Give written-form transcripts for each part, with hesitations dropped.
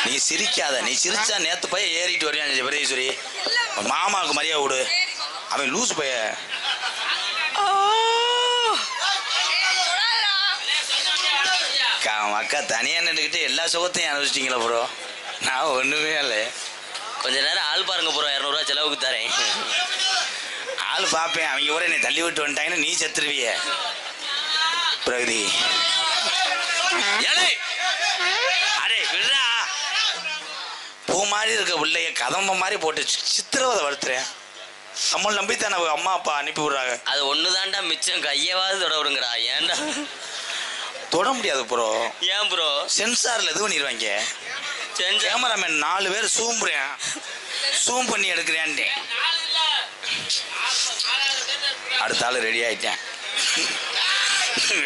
நீ சிரிக்காத, நீ சிரிச்சா நேத்து போய் ஏறிட்டு வருவான் பிரதீஸ்வரி. மாமாவுக்கு மரியாதை விடு, அவன் லூஸ் பைய. அக்கா தனியா நின்றுக்கிட்டு எல்லா சுகத்தையும் அனுபவிச்சிட்டீங்களா ப்ரோ? நான் ஒண்ணுமே இல்லை. கொஞ்ச நேரம் ஆள் பாருங்க ப்ரோ, 200 ரூபா செலவுக்கு தரேன். ஆள் பார்ப்பேன், அவங்க கூட என்னை தள்ளி விட்டு வந்துட்டாங்கன்னு நீ செத்துருவிய. பிரகதி அடே விடுறா, பூ மாதிரி இருக்க பிள்ளைய கதம்ப மாதிரி போட்டு சித்திரவதை வளர்த்துறேன். நம்மளை நம்பித்தான் அம்மா அப்பா அனுப்பி விடுறாங்க. அது ஒண்ணுதான்டா மிச்சம், கையவாது தொட விடுங்கடா. ஏன்டா தொட முடியாது ப்ரோ. ஏன் ப்ரோ? சென்சார்ல இது பண்ணிடுவாங்க. கேமராமேன் 4 பேர் சூம் பண்ணி எடுக்கிறேன். அடுத்த ஆள் ரெடி ஆயிட்டேன்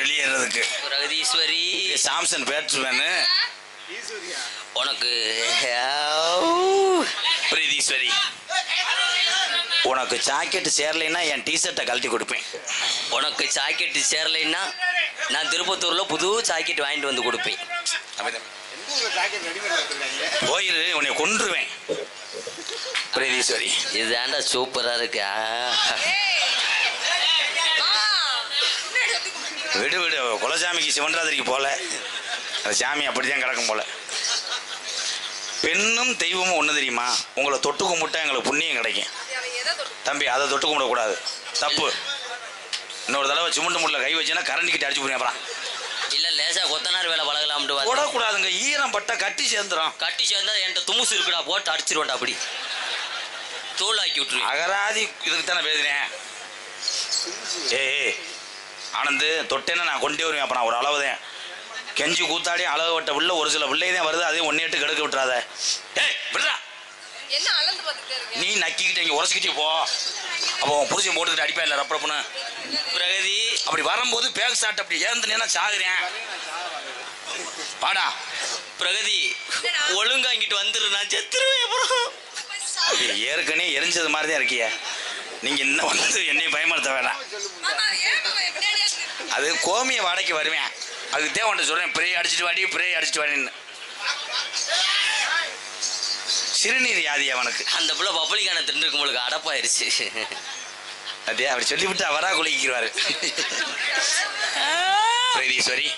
வெளியேறதுக்கு. பிரகதீஸ்வரி சாம்சன் பேட்ஸ்மேனு உனக்கு. பிரகதீஸ்வரி உனக்கு ஜாக்கெட் சேரலைன்னா என் டிஷர்ட்டை கழட்டி கொடுப்பேன். உனக்கு ஜாக்கெட் சேரலைன்னா நான் திருப்பத்தூர்ல புது ஜாக்கெட் வாங்கிட்டு வந்து கொடுப்பேன். போயிரு, உன்னை கொன்றுவேன். பிரகதீஸ்வரி இதுதான்டா சூப்பரா இருக்கு. விடு விடு, குலசாமிக்கு சிவன்ராத்திரிக்கு போல அந்த சாமி அப்படித்தான் கிடக்கும் போல. பெண்ணும் தெய்வமும் ஒன்று தெரியுமா? உங்களை தொட்டு கும்பிட்டா எங்களுக்கு புண்ணியம் கிடைக்கும். தம்பி அதை தொட்டு கும்பிடக்கூடாது, தப்பு. இன்னொரு தடவை சிமெண்ட் முள்ள கை வச்சுன்னா கரண்ட் கிட்ட அடிச்சு போறேன். அப்புறம் இல்ல லேசா கொத்தனார் வேலை பழகலாம்னு போடக்கூடாதுங்க, ஈரம் பட்டா கட்டி சேர்ந்துடும். கட்டி சேர்ந்தா என்கிட்ட துமுசு இருக்குடா, போட்டு அடிச்சிருவேன்டா, அப்படி தூள் ஆக்கி விட்டுரு. அகராதி இதுக்கு தானே பேசுறேன். ஏய் ஆனந்து, தொட்டேன்னா நான் கொண்டே வருவேன். அப்புறம் ஒரு அளவுதான் கெஞ்சி கூத்தாடி அளவு வட்ட உள்ள ஒரு சில பிள்ளை தான் வருது, அதையும் 1 கெடுக்க விட்டுறாத. ஏய் விடுறா, நீ நக்கிக்கிட்டு இங்கே உரசிக்கிட்டே போ. அப்போ புரிச்சு போட்டுக்கிட்டு அடிப்பா இல்லை ரப்பரப்புன்னு. பிரகதி அப்படி வரும்போது பேக் சாட் அப்படி ஏந்தனேன்னா சாகுறேன். பாடா பிரகதி, ஒழுங்கா இங்கிட்டு வந்துரு, நான் செத்துருவேன். அப்புறம் ஏற்கனவே எரிஞ்சது மாதிரி தான் இருக்கிய. நீங்க இன்னும் வந்து என்னையும் பயமுறுத்த வேணாம். அது கோமிய வாடகைக்கு வருவேன், அதுக்கு தேவன்ட்ட சொல்றேன், பிரே அடிச்சுட்டு வாடி, பிரே அடிச்சுட்டு வாடின்னு. சிறுநீர் யாதி அவனுக்கு. அந்த புள்ள பப்ளிக்கான தின்னுருக்கு, உங்களுக்கு அடப்பாயிருச்சு. அதே அப்படி சொல்லிவிட்டு அவரா குளிக்கிறாரு. பிரகதீஸ்வரி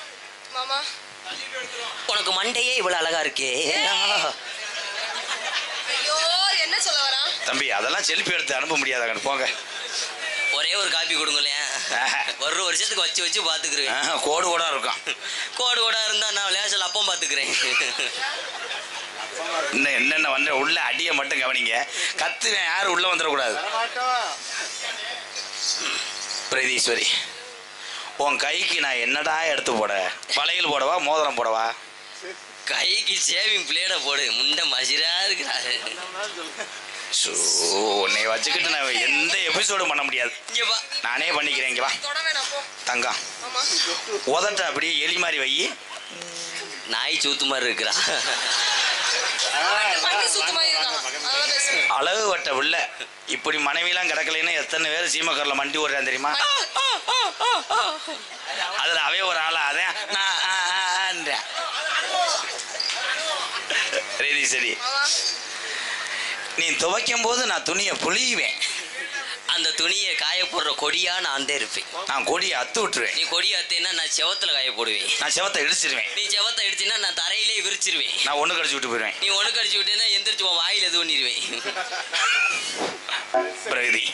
உனக்கு மண்டையே இவ்வளவு அழகா இருக்கே. என்ன சொல்ல வரா தம்பி? அதெல்லாம் செல்ஃபி எடுத்து அனுப்ப முடியாத, போங்க. ஒரே ஒரு காப்பி கொடுங்களேன், ஒரு வருஷத்துக்கு வச்சு வச்சு பாத்துக்கிறேன். கோடு கூட இருக்கும். கோடு கூட இருந்தா நான் லேசல் அப்பம் பாத்துக்கிறேன். இன்னும் என்னென்ன வந்து உள்ள அடியை மட்டும் கவனிங்க, கத்துவேன், யாரும் உள்ள வந்துடக்கூடாது. பிரகதீஸ்வரி உன் கைக்கு நான் என்னடா எடுத்து போட? வளையல் போடவா, மோதிரம் போடவா? கைக்கு சேவிங் பிளேட போடு, முண்டை மசிரா இருக்கிறாரு. உன்னை வச்சுக்கிட்டு நான் எந்த எபிசோடும் பண்ண முடியாது, நானே பண்ணிக்கிறேன். இங்க வா தங்கம், உதட்ட அப்படியே எலி மாதிரி வை. நாய் சூத்து மாதிரி இருக்கிறா. அழகு வட்ட உள்ள இப்படி மனைவிலாம் கிடக்கலைன்னா எத்தனை பேர் சீமக்கரில் மண்டி ஓடுறான் தெரியுமா? அதுல அவே ஒரு ஆளா அதான் ரெடி. சரி, நீ துவைக்கும் போது நான் துணியை புளியுவேன். அந்த துணியை காய போடுற கொடியா நான் தான் இருப்பேன். நான் கொடியை அத்து விட்டுருவேன். நீ கொடியை அத்தேன்னா நான் செவத்துல காய போடுவேன். நான் செவத்தை இடிச்சிருவேன். நீ செவத்தை இடிச்சின்னா நான் தரையிலே விரிச்சிருவேன். நான் ஒண்ணு கடிச்சு விட்டு போயிடுவேன். நீ ஒண்ணு கடிச்சு விட்டேன்னா எந்திரிச்சு உன் வாயில எது பண்ணிடுவேன். பிரகதி,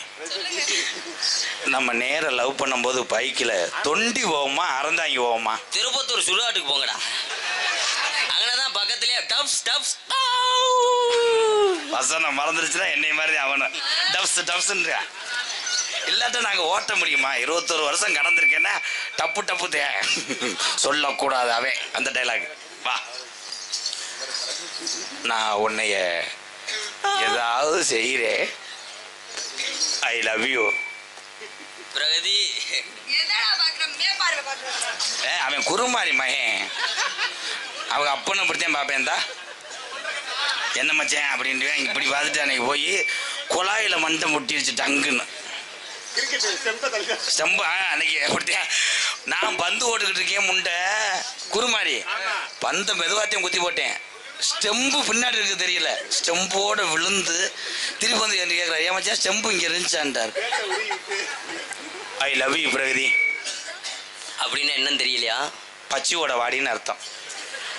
நம்ம நேர லவ் பண்ணும்போது பைக்கில் தொண்டி போவோமா, அறந்தாங்கி போவோமா? திருப்பத்தூர் சுடுகாட்டுக்கு போங்கடா, அங்கனதான் பக்கத்துலயே டப்ஸ் டப்ஸ். வசனம் மறந்துருச்சுன்னா என்னை மாதிரி அவனு டப்ஸ் டப்ஸ்ன்றா. இல்லாட்ட நாங்க ஓட்ட முடியுமா? 21 வருஷம் கடந்திருக்கேன்னா டப்பு டப்பு தே சொல்லக்கூடாது அவன் அந்த டைலாக். வா, நான் உன்னைய ஏதாவது செய்கிறேன். ஐ லவ் யூ. பிரகதி அவன் குறுமாறி மகன், அவங்க அப்பன்னு இப்படித்தான் பார்ப்பேன். தான் என்ன மச்சேன் அப்படின்ட்டு இப்படி பார்த்துட்டு அன்னைக்கு போய் குழாயில மண்டை முட்டிடுச்சு டங்குன்னு. ஸ்டம்பு அன்னைக்கு எப்படித்தான் நான் பந்து ஓட்டுக்கிட்டு இருக்கேன், முண்டை குறுமாறி பந்த மெதுவாத்தையும் குத்தி போட்டேன். ஸ்டெம்பு பின்னாடி இருக்கு தெரியல, ஸ்டெம்போட விழுந்து திருப்பி வந்து என்ன கேட்குறாரு, ஏமாச்சா ஸ்டெம்பு இங்கே இருந்துச்சான்ட்டார். ஐ லவ் யூ பிரகதி அப்படின்னா என்னன்னு தெரியலையா? பச்சியோட வாடின்னு அர்த்தம்.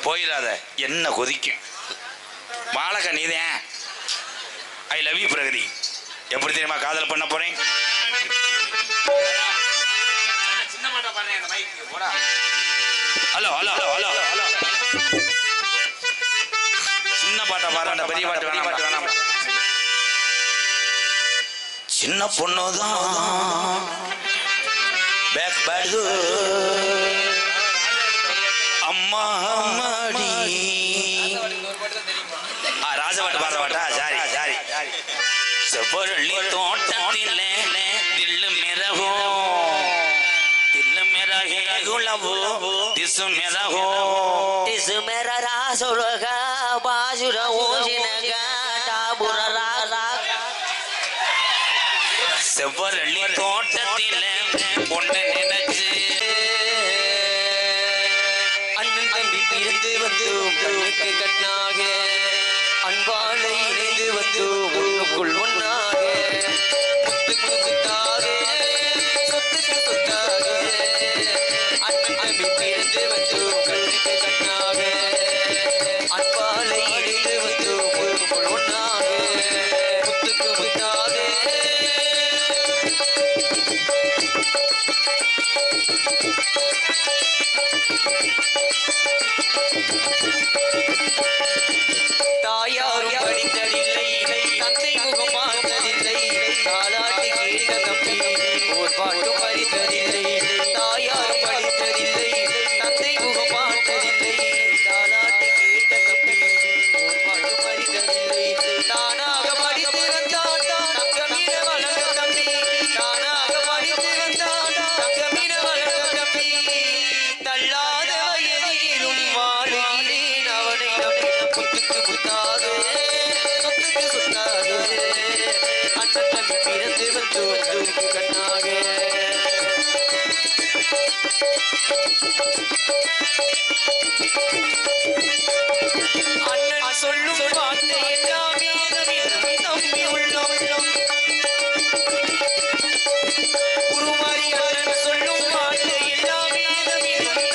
போயிடாத, என்ன கொதிக்கும் வாழக்க நீதேன். I love you Pragathi. எப்படி தெரியுமா காதல் பண்ண போறேன்? Hello hello hello hello hello, சின்ன பாட்டை பாருடா, பெரிய பாட்டு வேணாம். சின்ன பொண்ணுதான் பேக் பேடு அம்மா அம்மாடி. ராஜபாட்டு பாடுறவாட்டா? Sorry sorry. செவ்வரளி தோட்டத்திலே தில்லு மிரகோ தில்லு மிரகே குலவோ திசு மிரகோ திசு மிரரா சுரகா பாசுர ஓசினகா டாபுர ராரா. செவ்வரளி தோட்டத்திலே பொண்ணு நினைச்சு அண்ணன் தம்பி பிரிந்து வந்தோம் கண்ணுக்கு கண்ணாக, அன்பாலை இணைந்து வந்தோம் ஒன்றுக்குள் ஒன்றாக, முத்துக்கு முத்தாக சொத்துக்கு சொத்தாக. அண்ணன் தம்பி பிரிந்து வந்தோம் கண்ணுக்கு கண்ணாக, அன்பாலை இணைந்து வந்தோம் ஒன்றுக்குள் ஒன்றாக, முத்துக்கு முத்தாக. தாயாரும் படித்ததில்லை, தந்தை முகம் பார்த்ததில்லை, தாலாட்டு கேட்ட தம்பி ஓர் பாட்டும் படித்ததில்லை. தாயாரும் படித்ததில்லை, தந்தை முகம் பார்த்ததில்லை, தாலாட்டு கேட்ட தம்பி ஓர் பாட்டும் படித்ததில்லை. தானாக படித்து வந்தான் தங்கமிட வளர்ந்த தம்பி, தானாக படித்து வந்தான் தங்கமிட வளர்ந்த தம்பி. தள்ளாத வயதிலும் வாழுகிறேன் அவனை நம்பி, முத்துக்கு முத்தாக சொத்துக்கு சொத்தாக. அண்ணன் தம்பி பிறந்து வந்து வந்து கண்ணாக. அண்ணன் சொல்லும் வார்த்தை எல்லாமே தம்பி உள்ளம் உருமாறி. அண்ணன் சொல்லும் வார்த்தை எல்லாமே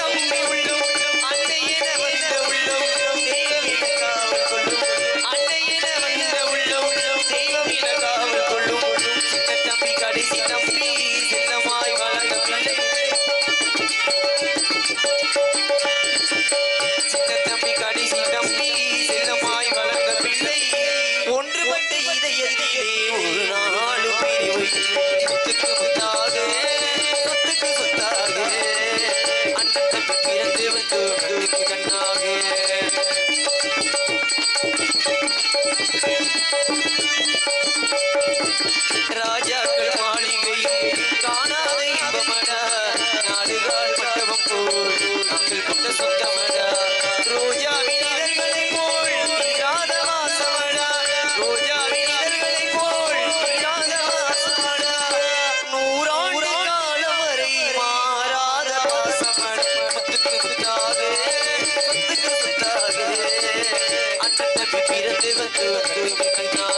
தம்பி உள்ளம். அன்னை என வந்த உள்ளம் தெய்வம் என காவல் கொள்ளும். அன்னை என வந்த உள்ளம் தெய்வம் என காவல் கொள்ளும். சின்ன தம்பி கடைசி தம்பி சின்னமாய் வளர்ந்த பிள்ளை, சின்ன தம்பி கடைசி தம்பி செல்லமாய் வளர்ந்த பிள்ளை. ஒன்றுபட்ட இதயத்திலே ஒரு நாள் பிரிவு இல்லை. முத்துக்கு முத்தாக சொத்துக்கு சொத்தாக. அண்ணன் தம்பி பிறந்து வந்து வந்து கண்ணாக. ராஜாக்கள் மாளிகையும் காணாத இன்பமடா, நாடுகால் மண்டபம் போல் நாங்கள் கொண்ட சொந்தமடா. ரோஜாவின் இதழ்களை போல் தீராத வாசமடா, ரோஜாவின் இதழ்களை போல் தீராத வாசமடா. நூறாண்டு காலம் வரை மாறாத வாசமடா. முத்துக்கு முத்தாக சொத்துக்கு சொத்தாக. அண்ணன் தம்பி பிறந்து வந்து வந்து கண்ணா.